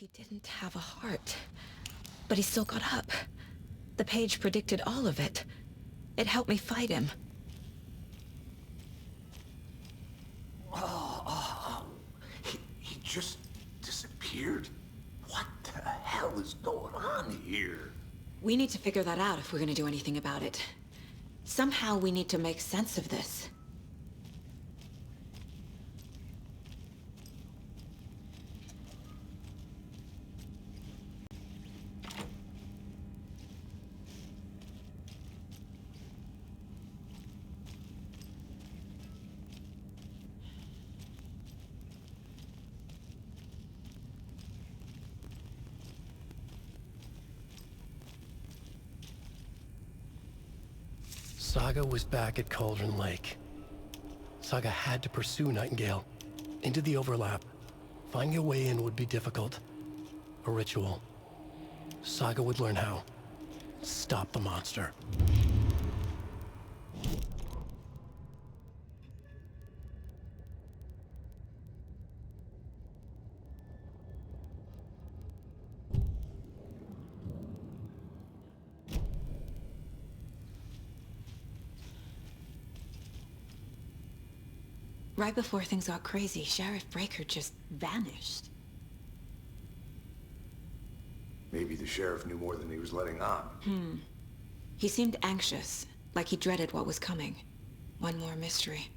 He didn't have a heart, but he still got up. The page predicted all of it. It helped me fight him. He just disappeared? What the hell is going on here? We need to figure that out if we're gonna do anything about it. Somehow we need to make sense of this. Saga was back at Cauldron Lake. Saga had to pursue Nightingale into the overlap. Finding a way in would be difficult. A ritual. Saga would learn how. Stop the monster. Right before things got crazy, Sheriff Breaker just vanished. Maybe the sheriff knew more than he was letting on. He seemed anxious, like he dreaded what was coming. One more mystery.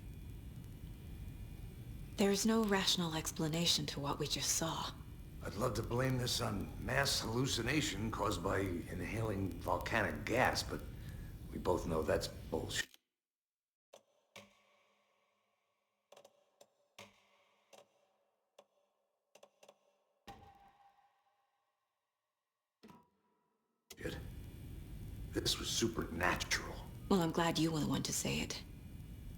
There is no rational explanation to what we just saw. I'd love to blame this on mass hallucination caused by inhaling volcanic gas, but we both know that's bullshit. This was supernatural. Well, I'm glad you were the one to say it.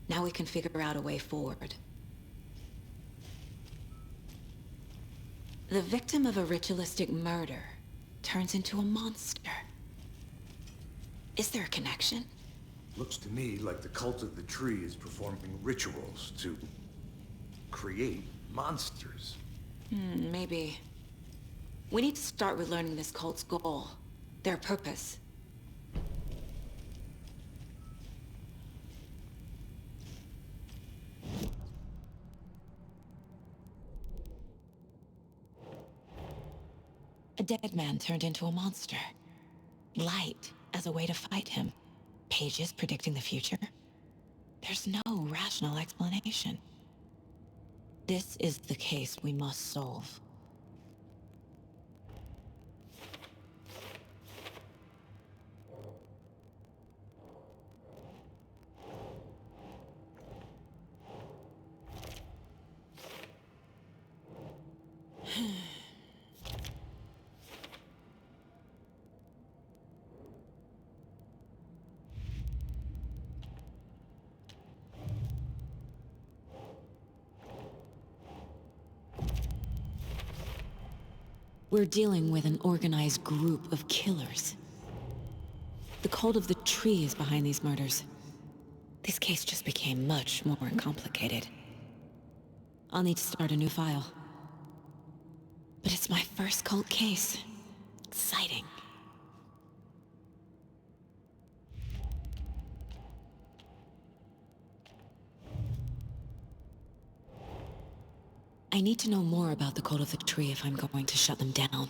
Now we can figure out a way forward. The victim of a ritualistic murder turns into a monster. Is there a connection? Looks to me like the cult of the tree is performing rituals to create monsters. Maybe. We need to start with learning this cult's goal, their purpose. A dead man turned into a monster. Light as a way to fight him. Pages predicting the future. There's no rational explanation. This is the case we must solve. We're dealing with an organized group of killers. The cult of the tree is behind these murders. This case just became much more complicated. I'll need to start a new file. But it's my first cult case. Exciting. I need to know more about the cult of the tree if I'm going to shut them down.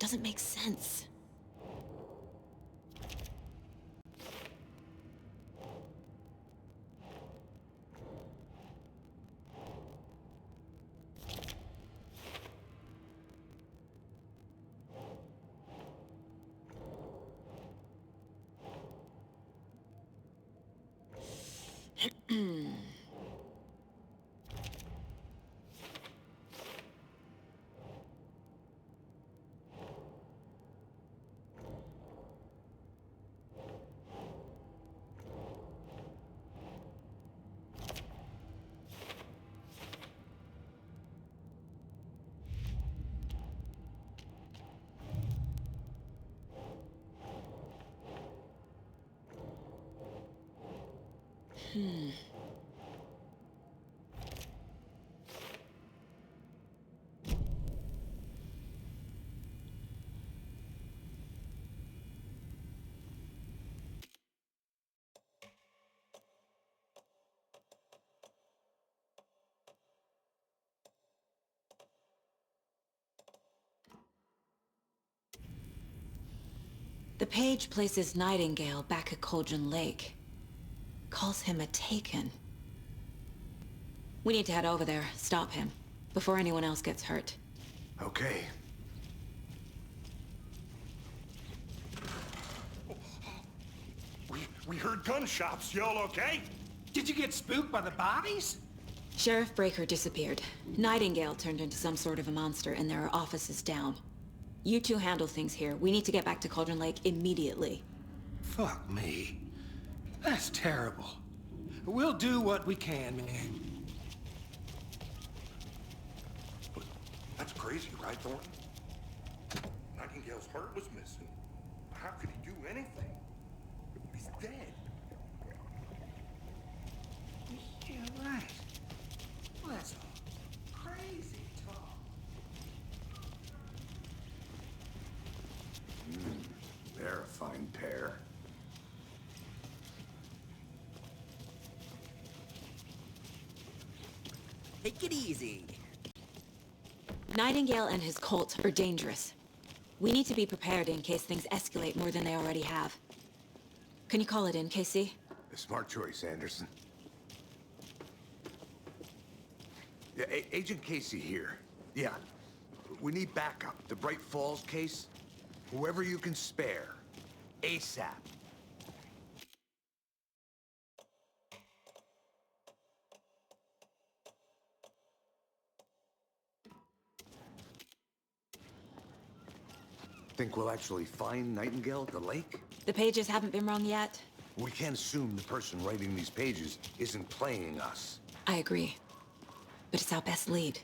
doesn't make sense. The page places Nightingale back at Cauldron Lake. Calls him a Taken. We need to head over there, stop him, before anyone else gets hurt. Okay. We heard gunshots. Y'all okay? Did you get spooked by the bodies? Sheriff Breaker disappeared. Nightingale turned into some sort of a monster, and there are offices down. You two handle things here. We need to get back to Cauldron Lake immediately. Fuck me. That's terrible. We'll do what we can, man. But that's crazy, right, Thornton? Nightingale's heart was missing. How could he do anything? He's dead. Yeah, right. Well, that's all crazy talk. They're a fine pair. Take it easy. Nightingale and his cult are dangerous. We need to be prepared in case things escalate more than they already have. Can you call it in, KC? A smart choice, Anderson. Yeah, Agent Casey here. Yeah. We need backup. The Bright Falls case. Whoever you can spare. ASAP. Think we'll actually find Nightingale at the lake? The pages haven't been wrong yet. We can't assume the person writing these pages isn't playing us. I agree. But it's our best lead.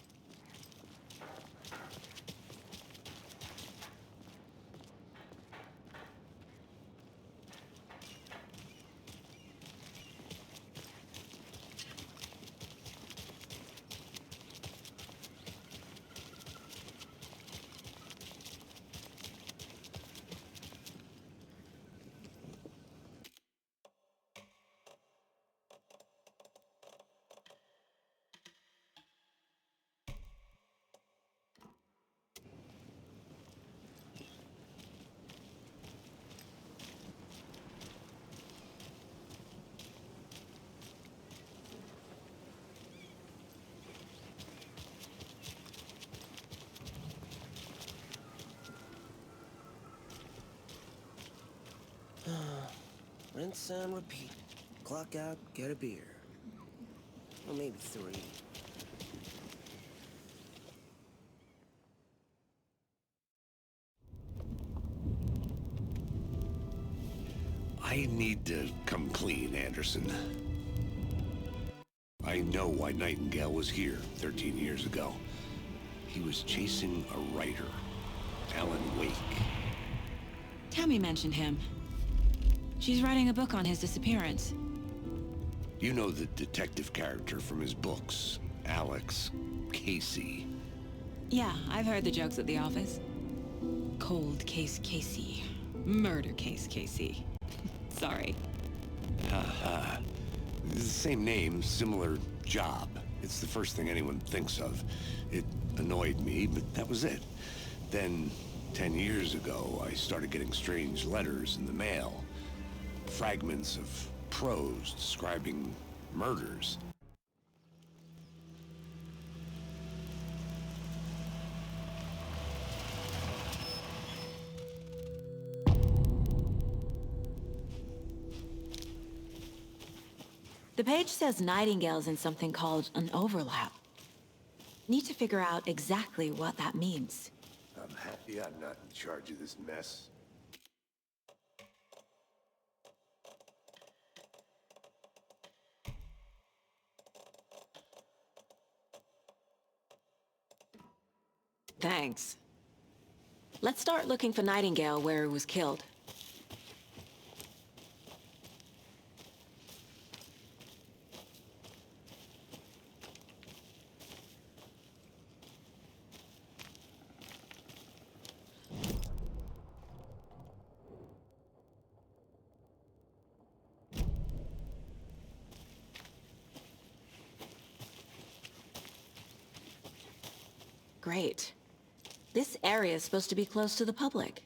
Rinse and repeat. Clock out, get a beer. Or maybe 3. I need to come clean, Anderson. I know why Nightingale was here 13 years ago. He was chasing a writer, Alan Wake. Tammy mentioned him. She's writing a book on his disappearance. You know the detective character from his books, Alex Casey. Yeah, I've heard the jokes at the office. Cold case Casey. Murder case Casey. Sorry. Haha. The same name, similar job. It's the first thing anyone thinks of. It annoyed me, but that was it. Then 10 years ago, I started getting strange letters in the mail. Fragments of prose describing murders. The page says Nightingale's in something called an overlap. Need to figure out exactly what that means. I'm happy I'm not in charge of this mess. Thanks. Let's start looking for Nightingale where he was killed. Great. This area is supposed to be close to the public.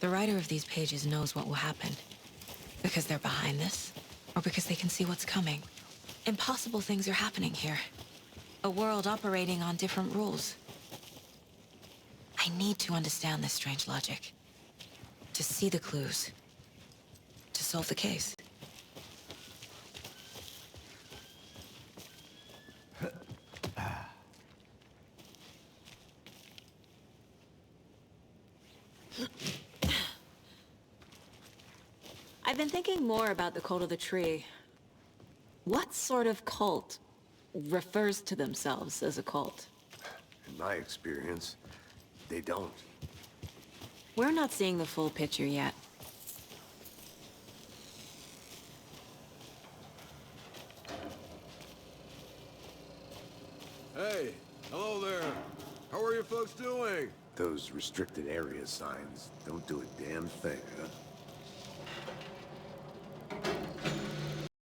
The writer of these pages knows what will happen. Because they're behind this, or because they can see what's coming. Impossible things are happening here. A world operating on different rules. I need to understand this strange logic. To see the clues. To solve the case. I've been thinking more about the cult of the tree. What sort of cult refers to themselves as a cult? In my experience, they don't. We're not seeing the full picture yet. Hey, hello there. How are you folks doing? Those restricted area signs don't do a damn thing, huh?